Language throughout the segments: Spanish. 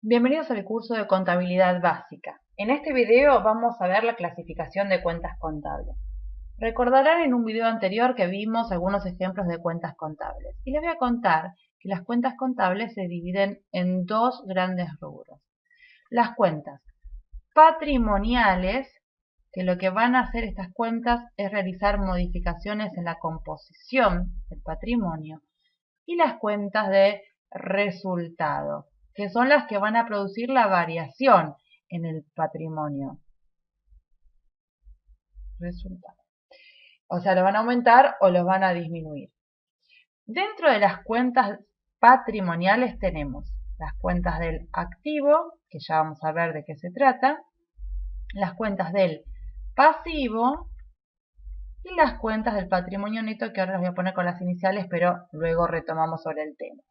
Bienvenidos al curso de Contabilidad Básica. En este video vamos a ver la clasificación de cuentas contables. Recordarán en un video anterior que vimos algunos ejemplos de cuentas contables. Y les voy a contar que las cuentas contables se dividen en dos grandes rubros. Las cuentas patrimoniales, que lo que van a hacer estas cuentas es realizar modificaciones en la composición del patrimonio. Y las cuentas de resultado, que son las que van a producir la variación en el patrimonio. Resultado. O sea, lo van a aumentar o los van a disminuir. Dentro de las cuentas patrimoniales tenemos las cuentas del activo, que ya vamos a ver de qué se trata, las cuentas del pasivo y las cuentas del patrimonio neto, que ahora las voy a poner con las iniciales, pero luego retomamos sobre el tema.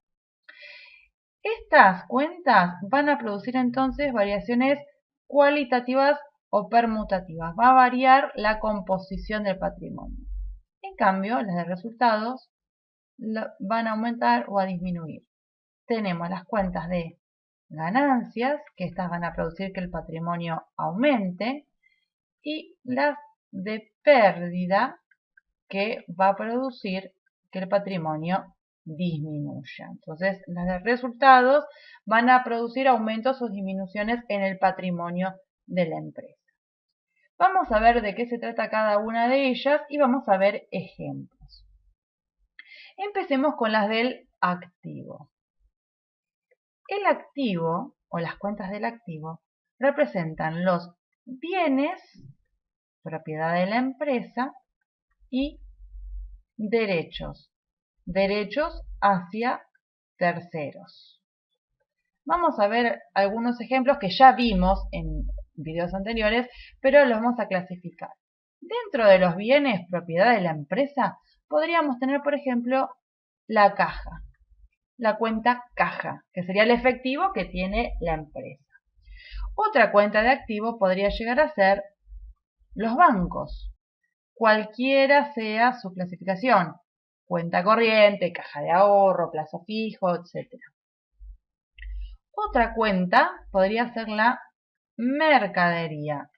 Estas cuentas van a producir entonces variaciones cualitativas o permutativas. Va a variar la composición del patrimonio. En cambio, las de resultados van a aumentar o a disminuir. Tenemos las cuentas de ganancias, que estas van a producir que el patrimonio aumente, y las de pérdida, que va a producir que el patrimonio disminuya. Entonces, las de resultados van a producir aumentos o disminuciones en el patrimonio de la empresa. Vamos a ver de qué se trata cada una de ellas y vamos a ver ejemplos. Empecemos con las del activo. El activo, o las cuentas del activo, representan los bienes, propiedad de la empresa, y derechos hacia terceros. Vamos a ver algunos ejemplos que ya vimos en videos anteriores, pero los vamos a clasificar. Dentro de los bienes propiedad de la empresa, podríamos tener, por ejemplo, la caja, la cuenta caja, que sería el efectivo que tiene la empresa. Otra cuenta de activo podría llegar a ser los bancos, cualquiera sea su clasificación. Cuenta corriente, caja de ahorro, plazo fijo, etc. Otra cuenta podría ser la mercadería,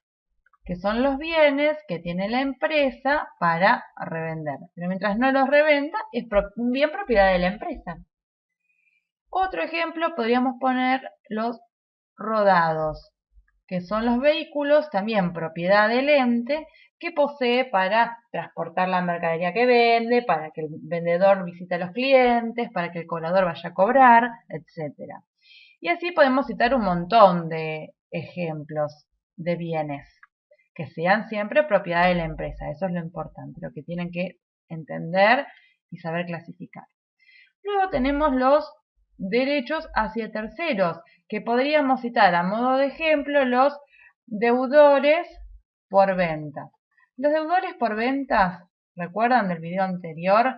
que son los bienes que tiene la empresa para revender. Pero mientras no los revenda, es un bien propiedad de la empresa. Otro ejemplo podríamos poner los rodados, que son los vehículos, también propiedad del ente, que posee para transportar la mercadería que vende, para que el vendedor visite a los clientes, para que el cobrador vaya a cobrar, etc. Y así podemos citar un montón de ejemplos de bienes, que sean siempre propiedad de la empresa. Eso es lo importante, lo que tienen que entender y saber clasificar. Luego tenemos los derechos hacia terceros, que podríamos citar a modo de ejemplo los deudores por venta. Los deudores por ventas, recuerdan del video anterior,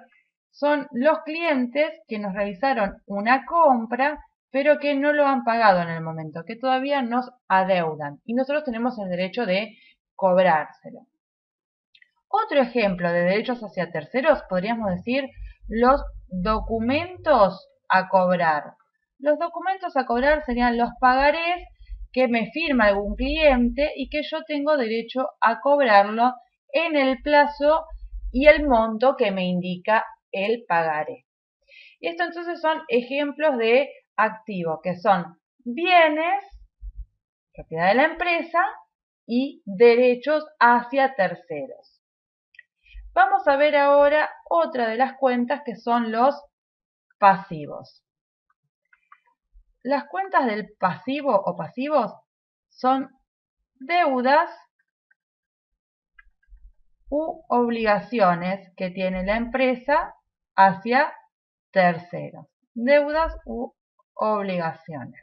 son los clientes que nos realizaron una compra pero que no lo han pagado en el momento, que todavía nos adeudan y nosotros tenemos el derecho de cobrárselo. Otro ejemplo de derechos hacia terceros podríamos decir los documentos a cobrar. Los documentos a cobrar serían los pagarés que me firma algún cliente y que yo tengo derecho a cobrarlo en el plazo y el monto que me indica el pagaré. Y esto entonces son ejemplos de activos, que son bienes, propiedad de la empresa, y derechos hacia terceros. Vamos a ver ahora otra de las cuentas que son los pasivos. Las cuentas del pasivo o pasivos son deudas u obligaciones que tiene la empresa hacia terceros. Deudas u obligaciones.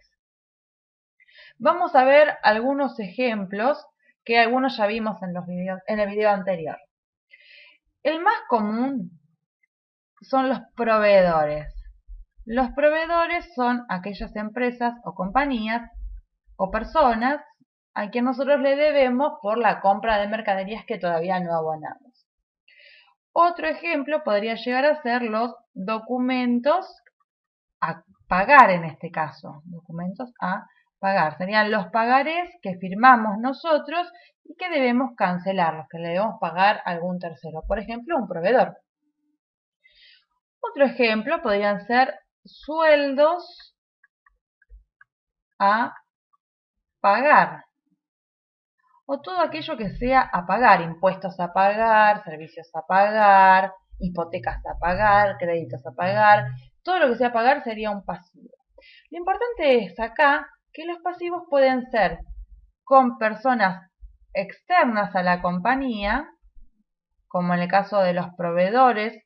Vamos a ver algunos ejemplos que algunos ya vimos en el video anterior. El más común son los proveedores. Los proveedores son aquellas empresas o compañías o personas a quien nosotros le debemos por la compra de mercaderías que todavía no abonamos. Otro ejemplo podría llegar a ser los documentos a pagar en este caso. Documentos a pagar. Serían los pagarés que firmamos nosotros y que debemos cancelar, los que le debemos pagar a algún tercero. Por ejemplo, un proveedor. Otro ejemplo podrían ser sueldos a pagar. O todo aquello que sea a pagar, impuestos a pagar, servicios a pagar, hipotecas a pagar, créditos a pagar, todo lo que sea a pagar sería un pasivo. Lo importante es acá que los pasivos pueden ser con personas externas a la compañía, como en el caso de los proveedores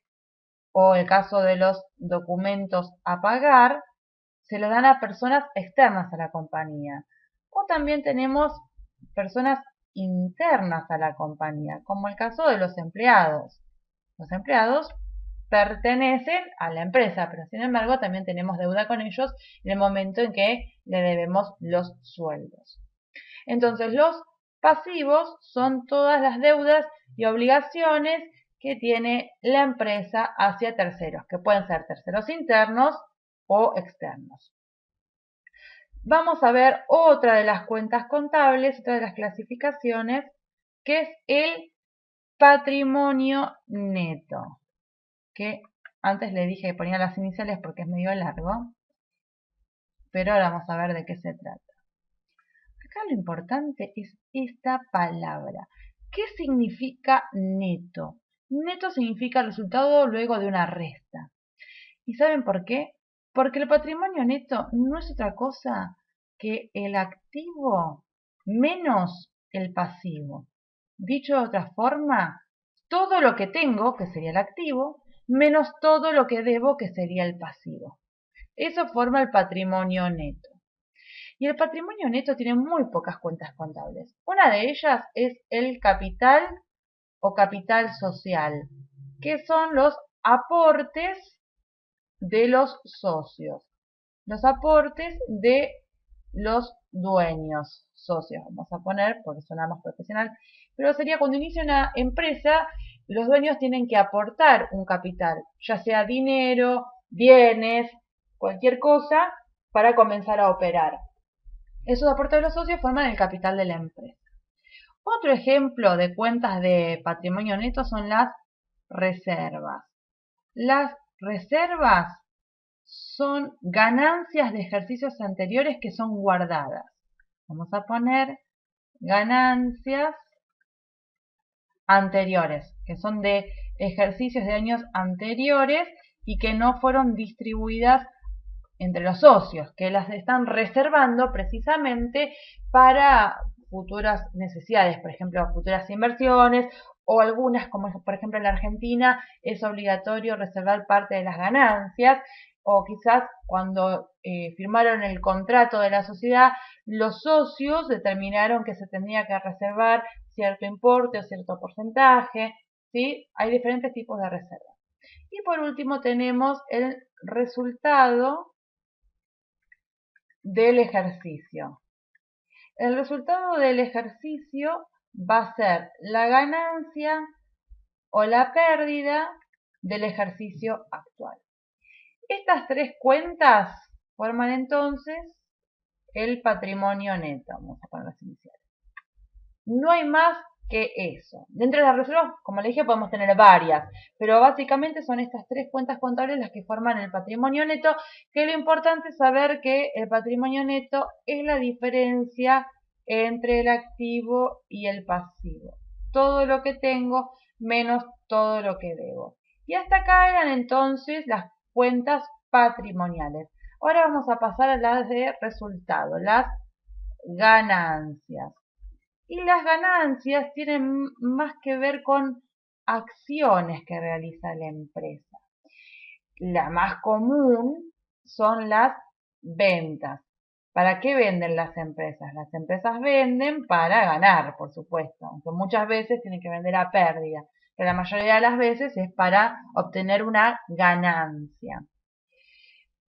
o el caso de los documentos a pagar, se le dan a personas externas a la compañía. O también tenemos personas internas a la compañía, como el caso de los empleados. Los empleados pertenecen a la empresa, pero sin embargo también tenemos deuda con ellos en el momento en que le debemos los sueldos. Entonces los pasivos son todas las deudas y obligaciones que tiene la empresa hacia terceros, que pueden ser terceros internos o externos. Vamos a ver otra de las cuentas contables, otra de las clasificaciones, que es el patrimonio neto, que antes le dije que ponía las iniciales porque es medio largo, pero ahora vamos a ver de qué se trata. Acá lo importante es esta palabra. ¿Qué significa neto? Neto significa resultado luego de una resta. ¿Y saben por qué? Porque el patrimonio neto no es otra cosa que el activo menos el pasivo. Dicho de otra forma, todo lo que tengo, que sería el activo, menos todo lo que debo, que sería el pasivo. Eso forma el patrimonio neto. Y el patrimonio neto tiene muy pocas cuentas contables. Una de ellas es el capital o capital social, que son los aportes de los socios, los aportes de los dueños, socios, vamos a poner, porque suena más profesional, pero sería cuando inicia una empresa, los dueños tienen que aportar un capital, ya sea dinero, bienes, cualquier cosa, para comenzar a operar. Esos aportes de los socios forman el capital de la empresa. Otro ejemplo de cuentas de patrimonio neto son las reservas. Las reservas son ganancias de ejercicios anteriores que son guardadas. Vamos a poner ganancias anteriores, que son de ejercicios de años anteriores y que no fueron distribuidas entre los socios, que las están reservando precisamente para futuras necesidades, por ejemplo, futuras inversiones o algunas, como por ejemplo en la Argentina, es obligatorio reservar parte de las ganancias, o quizás cuando firmaron el contrato de la sociedad, los socios determinaron que se tenía que reservar cierto importe o cierto porcentaje, ¿sí? Hay diferentes tipos de reservas. Y por último tenemos el resultado del ejercicio. El resultado del ejercicio va a ser la ganancia o la pérdida del ejercicio actual. Estas tres cuentas forman entonces el patrimonio neto. Vamos a poner las iniciales. No hay más que eso. Dentro de las reservas, como le dije, podemos tener varias, pero básicamente son estas tres cuentas contables las que forman el patrimonio neto, que lo importante es saber que el patrimonio neto es la diferencia entre el activo y el pasivo. Todo lo que tengo menos todo lo que debo. Y hasta acá eran entonces las cuentas patrimoniales. Ahora vamos a pasar a las de resultado, las ganancias. Y las ganancias tienen más que ver con acciones que realiza la empresa. La más común son las ventas. ¿Para qué venden las empresas? Las empresas venden para ganar, por supuesto, aunque muchas veces tienen que vender a pérdida, pero la mayoría de las veces es para obtener una ganancia.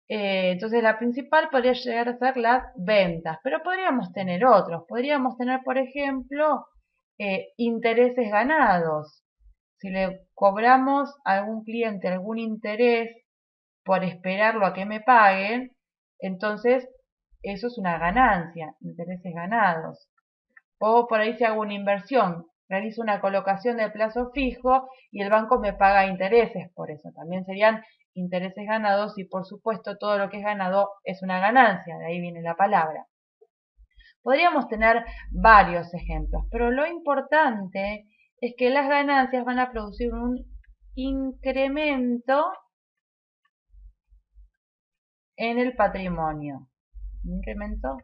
Entonces la principal podría llegar a ser las ventas, pero podríamos tener otros. Podríamos tener, por ejemplo, intereses ganados. Si le cobramos a algún cliente algún interés por esperarlo a que me paguen, entonces eso es una ganancia, intereses ganados. O por ahí si hago una inversión, realizo una colocación de plazo fijo y el banco me paga intereses por eso. También serían intereses ganados y por supuesto todo lo que es ganado es una ganancia, de ahí viene la palabra. Podríamos tener varios ejemplos, pero lo importante es que las ganancias van a producir un incremento en el patrimonio. Un incremento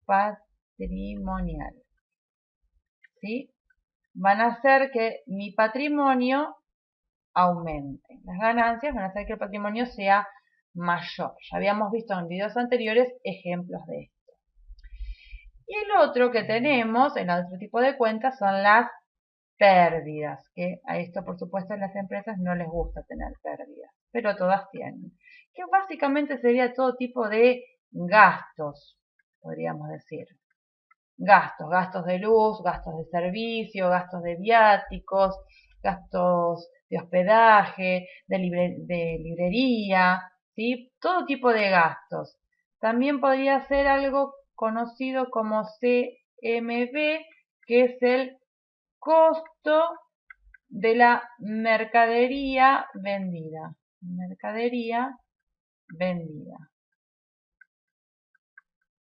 patrimonial. ¿Sí? Van a hacer que mi patrimonio aumente. Las ganancias van a hacer que el patrimonio sea mayor. Ya habíamos visto en videos anteriores ejemplos de esto. Y el otro que tenemos, el otro tipo de cuentas, son las pérdidas, que a esto por supuesto en las empresas no les gusta tener pérdidas, pero todas tienen, que básicamente sería todo tipo de gastos, podríamos decir. Gastos de luz, gastos de servicio, gastos de viáticos, gastos de hospedaje, de librería, ¿sí? Todo tipo de gastos. También podría ser algo conocido como CMB, que es el costo de la mercadería vendida. Mercadería vendida.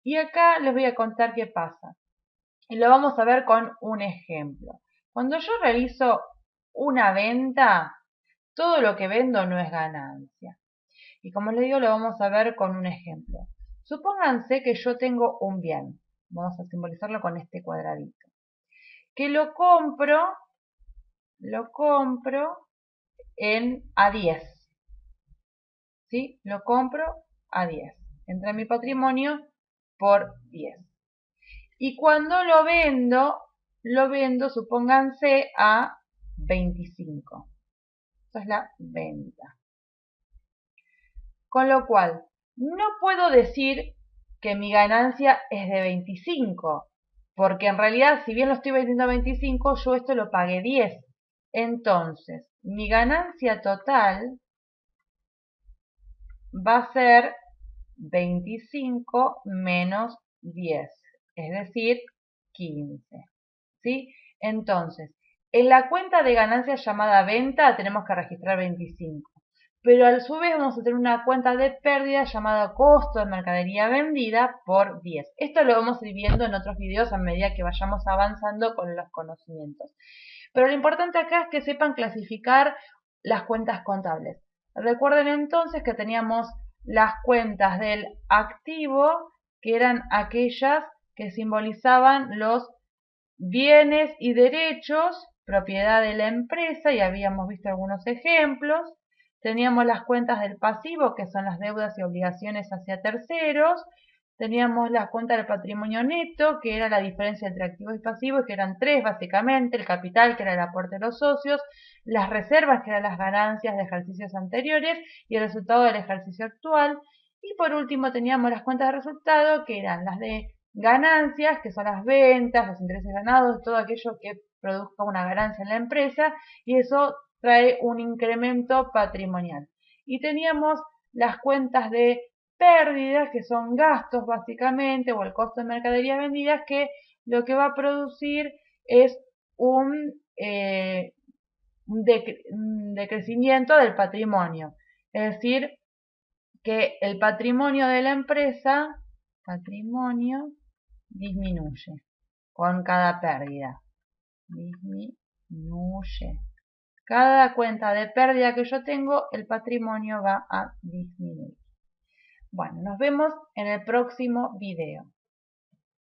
Y acá les voy a contar qué pasa. Y lo vamos a ver con un ejemplo. Cuando yo realizo una venta, todo lo que vendo no es ganancia. Y como les digo, lo vamos a ver con un ejemplo. Supónganse que yo tengo un bien. Vamos a simbolizarlo con este cuadradito. Que lo compro a 10. ¿Sí? Lo compro a 10. Entra en mi patrimonio por 10. Y cuando lo vendo, supónganse, a 25. Esa es la venta. Con lo cual, no puedo decir que mi ganancia es de 25, porque en realidad, si bien lo estoy vendiendo a 25, yo esto lo pagué 10. Entonces, mi ganancia total va a ser 25 menos 10, es decir, 15. ¿Sí? Entonces, en la cuenta de ganancias llamada venta tenemos que registrar 25. Pero a su vez vamos a tener una cuenta de pérdida llamada costo de mercadería vendida por 10. Esto lo vamos a ir viendo en otros videos a medida que vayamos avanzando con los conocimientos. Pero lo importante acá es que sepan clasificar las cuentas contables. Recuerden entonces que teníamos las cuentas del activo, que eran aquellas que simbolizaban los bienes y derechos, propiedad de la empresa, y habíamos visto algunos ejemplos. Teníamos las cuentas del pasivo, que son las deudas y obligaciones hacia terceros. Teníamos la cuenta del patrimonio neto, que era la diferencia entre activos y pasivos, que eran tres básicamente: el capital, que era el aporte de los socios, las reservas, que eran las ganancias de ejercicios anteriores, y el resultado del ejercicio actual. Y por último teníamos las cuentas de resultado, que eran las de ganancias, que son las ventas, los intereses ganados, todo aquello que produzca una ganancia en la empresa, y eso trae un incremento patrimonial. Y teníamos las cuentas de pérdidas, que son gastos básicamente, o el costo de mercaderías vendidas, que lo que va a producir es un decrecimiento del patrimonio. Es decir, que el patrimonio de la empresa, disminuye con cada pérdida. Disminuye. Cada cuenta de pérdida que yo tengo, el patrimonio va a disminuir. Bueno, nos vemos en el próximo video.